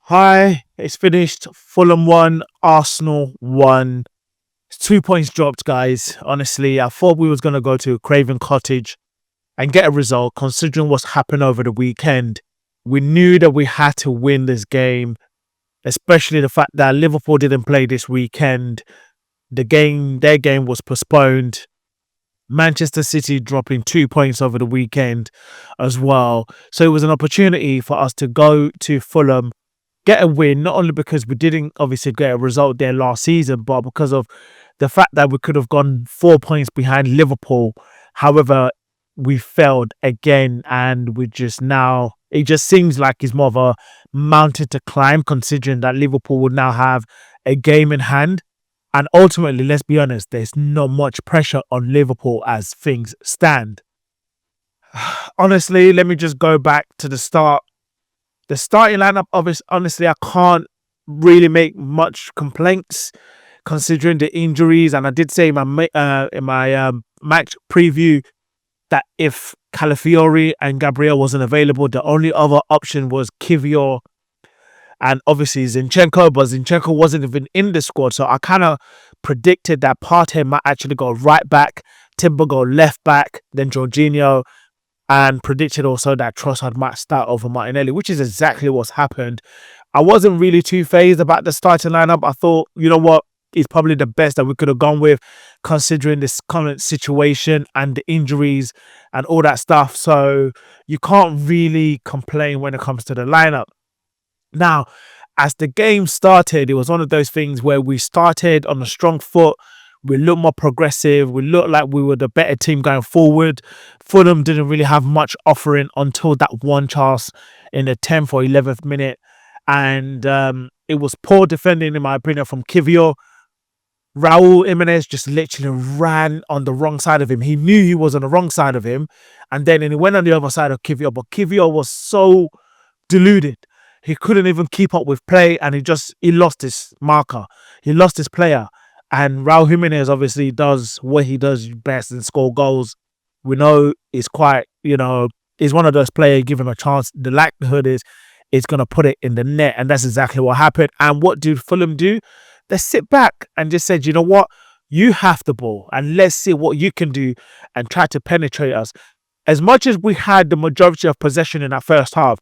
Hi, it's finished. Fulham won, Arsenal won. 2 points dropped, guys. Honestly, I thought we was gonna go to Craven Cottage and get a result. Considering what's happened over the weekend, we knew that we had to win this game, especially the fact that Liverpool didn't play this weekend. Their game was postponed. Manchester City dropping 2 points over the weekend as well. So it was an opportunity for us to go to Fulham, get a win, not only because we didn't obviously get a result there last season, but because of the fact that we could have gone 4 points behind Liverpool. However, we failed again, and it just seems like it's more of a mountain to climb, considering that Liverpool would now have a game in hand. And ultimately, let's be honest, there's not much pressure on Liverpool as things stand. Honestly, let me just go back to the start. The starting lineup, honestly, I can't really make much complaints considering the injuries. And I did say in my match preview that if Calafiori and Gabriel wasn't available, the only other option was Kivior and obviously Zinchenko, but Zinchenko wasn't even in the squad. So I kind of predicted that Partey might actually go right back, Timber go left back, then Jorginho, and predicted also that Trossard might start over Martinelli, which is exactly what's happened. I wasn't really too phased about the starting lineup. I thought, you know what, it's probably the best that we could have gone with considering this current situation and the injuries and all that stuff. So you can't really complain when it comes to the lineup. Now, as the game started, it was one of those things where we started on a strong foot. We looked more progressive. We looked like we were the better team going forward. Fulham didn't really have much offering until that one chance in the 10th or 11th minute. And it was poor defending, in my opinion, from Kivior. Raul Jimenez just literally ran on the wrong side of him. He knew he was on the wrong side of him. And then he went on the other side of Kivior. But Kivior was so deluded. He couldn't even keep up with play, and he lost his marker. He lost his player. And Raul Jimenez obviously does what he does best and score goals. We know he's he's one of those players, give him a chance. The likelihood is he's going to put it in the net. And that's exactly what happened. And what did Fulham do? They sit back and just said, you know what? You have the ball and let's see what you can do and try to penetrate us. As much as we had the majority of possession in that first half,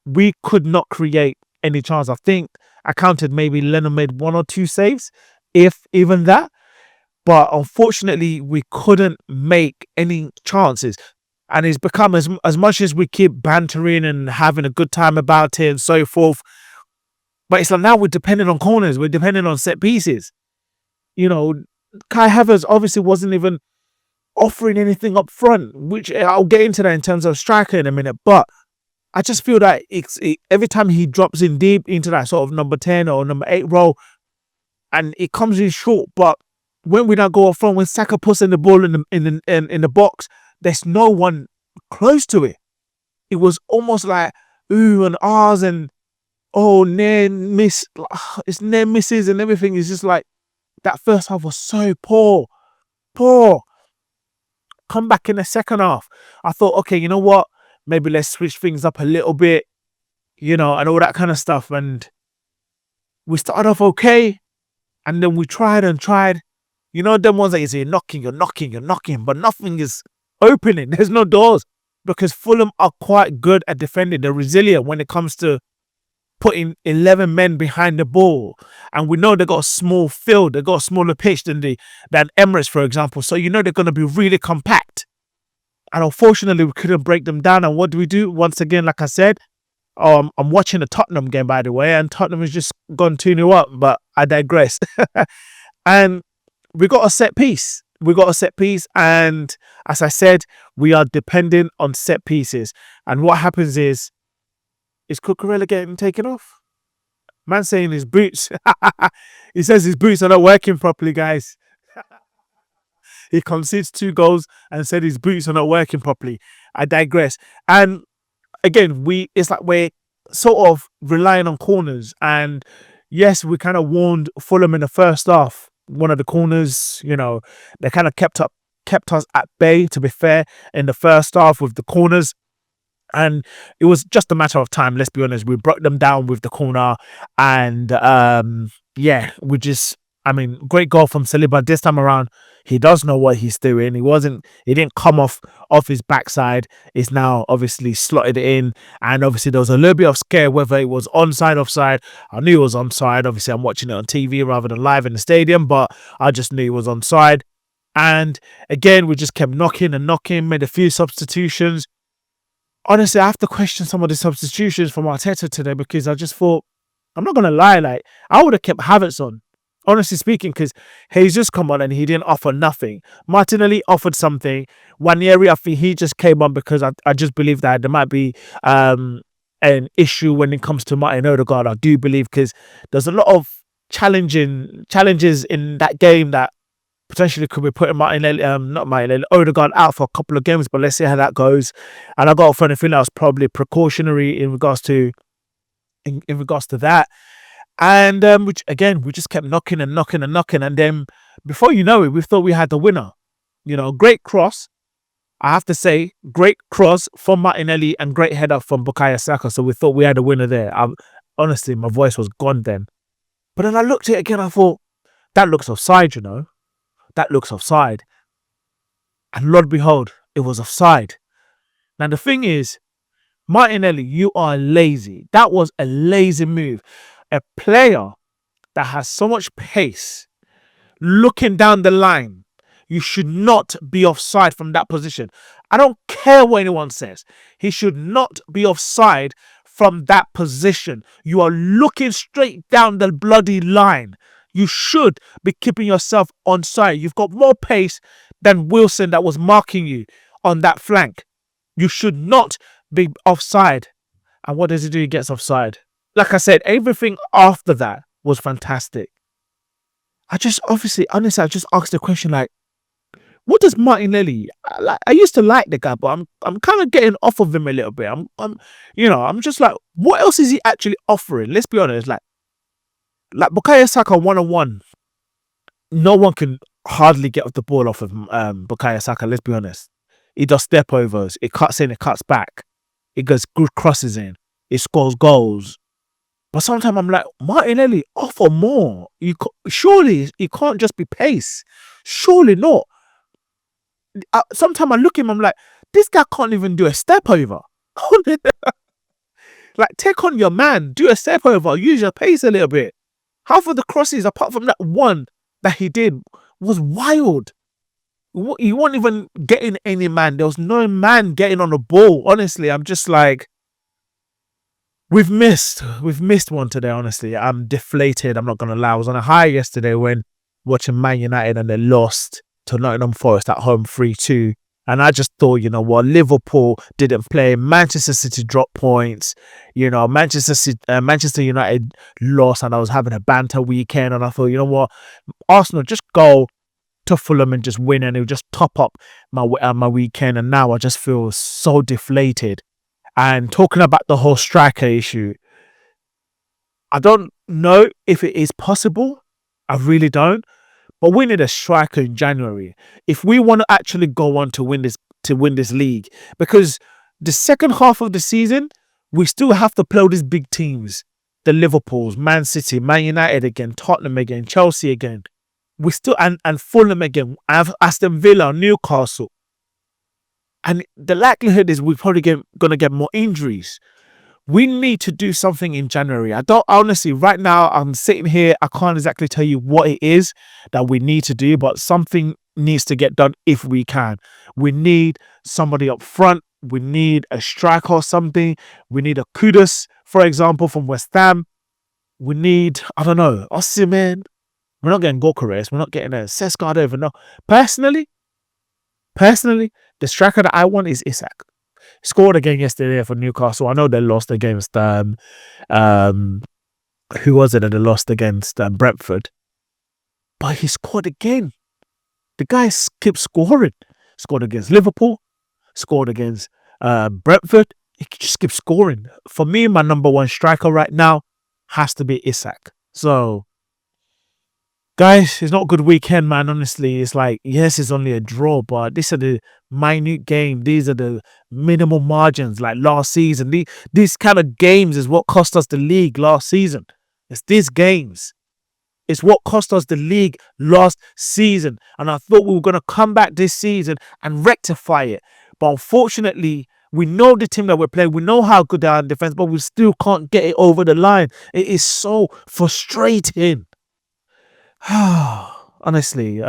we could not create any chance. I think I counted maybe Lennon made 1 or 2 saves, if even that. But unfortunately, we couldn't make any chances. And it's become as much as we keep bantering and having a good time about it and so forth. But it's like now we're dependent on corners. We're dependent on set pieces. You know, Kai Havertz obviously wasn't even offering anything up front, which I'll get into that in terms of striker in a minute. But I just feel that every time he drops in deep into that sort of number 10 or number 8 role, and it comes in short. But when we now go up front, when Saka puts in the ball in the box, there's no one close to it. It was almost like ooh and ahs and near miss. It's near misses and everything. It's just like that first half was so poor. Come back in the second half. I thought, okay, you know what? Maybe let's switch things up a little bit, and all that kind of stuff. And we started off okay. And then we tried and tried. Them ones that you say, you're knocking, but nothing is opening. There's no doors. Because Fulham are quite good at defending. They're resilient when it comes to putting 11 men behind the ball. And we know they've got a small field. They've got a smaller pitch than Emirates, for example. So they're going to be really compact. And unfortunately, we couldn't break them down. And what do we do? Once again, like I said, I'm watching the Tottenham game, by the way, and Tottenham has just gone 2-0 up, but I digress. And we got a set piece. And as I said, we are dependent on set pieces. And what happens is Cucurella getting taken off? Man saying his boots. He says his boots are not working properly, guys. He concedes 2 goals and said his boots are not working properly. I digress. And again, it's like we're sort of relying on corners. And yes, we kind of warned Fulham in the first half. One of the corners, they kind of kept us at bay, to be fair, in the first half with the corners. And it was just a matter of time, let's be honest. We broke them down with the corner, and yeah, we just, I mean, great goal from Saliba this time around. He does know what he's doing. He didn't come off his backside. He's now obviously slotted it in, and obviously there was a little bit of scare whether it was onside, offside. I knew it was onside. Obviously, I'm watching it on TV rather than live in the stadium, but I just knew it was onside. And again, we just kept knocking and knocking, made a few substitutions. Honestly, I have to question some of the substitutions from Arteta today, because I just thought, I'm not gonna lie, like, I would have kept Havertz on, honestly speaking, because he's just come on and he didn't offer nothing. Martinelli offered something. Waneri, I think he just came on because I just believe that there might be an issue when it comes to Martin Odegaard. I do believe, because there's a lot of challenges in that game that potentially could be putting Odegaard out for a couple of games, but let's see how that goes. And I got a funny feeling that was probably precautionary in regards to that. And which again, we just kept knocking and knocking and knocking, and then before you know it, we thought we had the winner. Great cross. I have to say, great cross from Martinelli and great header from Bukayo Saka. So we thought we had a winner there. Honestly, my voice was gone then. But then I looked at it again. I thought, that looks offside. That looks offside. And Lord behold, it was offside. Now the thing is, Martinelli, you are lazy. That was a lazy move. A player that has so much pace, looking down the line, you should not be offside from that position. I don't care what anyone says. He should not be offside from that position. You are looking straight down the bloody line. You should be keeping yourself onside. You've got more pace than Wilson that was marking you on that flank. You should not be offside. And what does he do? He gets offside. Like I said, everything after that was fantastic. I just honestly, I just asked the question, like, what does Martinelli? I used to like the guy, but I'm kind of getting off of him a little bit. I'm just like, what else is he actually offering? Let's be honest, like Bukayo Saka 1-on-1, no one can hardly get off the ball off of Bukayo Saka. Let's be honest. He does step overs. It cuts in, it cuts back. It goes good crosses in. It scores goals. But sometimes I'm like, Martinelli, offer more. Surely it can't just be pace. Surely not. Sometimes I look at him, I'm like, this guy can't even do a step over. Like, take on your man, do a step over, use your pace a little bit. Half of the crosses, apart from that one that he did, was wild. He wasn't even getting any man. There was no man getting on the ball. Honestly, I'm just like, we've missed one today. Honestly, I'm deflated. I'm not gonna lie. I was on a high yesterday when watching Man United and they lost to Nottingham Forest at home 3-2. And I just thought, you know what, Liverpool didn't play. Manchester City dropped points. Manchester United lost, and I was having a banter weekend. And I thought, you know what, Arsenal, just go to Fulham and just win, and it'll just top up my weekend. And now I just feel so deflated. And talking about the whole striker issue, I don't know if it is possible. I really don't. But we need a striker in January if we want to actually go on to win this league. Because the second half of the season, we still have to play all these big teams: the Liverpools, Man City, Man United again, Tottenham again, Chelsea again. We still and Fulham again, Aston Villa, Newcastle. And the likelihood is we're probably gonna get more injuries. We need to do something in January. I don't honestly, right now, I'm sitting here, I can't exactly tell you what it is that we need to do, but something needs to get done if we can. We need somebody up front. We need a striker or something. We need a Kudus, for example, from West Ham. We need, I don't know, Osimhen. We're not getting Gokares. We're not getting a Seska. I don't even know. Personally, the striker that I want is Isak. Scored again yesterday for Newcastle. I know they lost against who was it that they lost against Brentford, but he scored again. The guy keeps scoring. Scored against Liverpool, scored against Brentford. He just keeps scoring. For me, my number one striker right now has to be Isak. So Guys, it's not a good weekend, man. Honestly, it's like, yes, it's only a draw, but these are the minute game. These are the minimal margins like last season. These kind of games is what cost us the league last season. It's these games. It's what cost us the league last season. And I thought we were going to come back this season and rectify it. But unfortunately, we know the team that we're playing. We know how good they are in defense, but we still can't get it over the line. It is so frustrating. Honestly,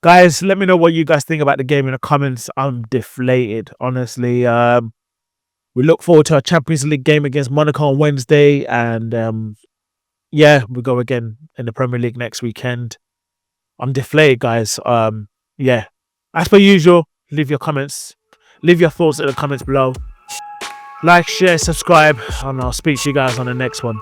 guys, let me know what you guys think about the game in the comments. I'm deflated, honestly. We look forward to our Champions League game against Monaco on Wednesday, and yeah, we go again in the Premier League next weekend. I'm deflated, guys. Yeah. As per usual, leave your comments, leave your thoughts in the comments below. Like, share, subscribe, and I'll speak to you guys on the next one.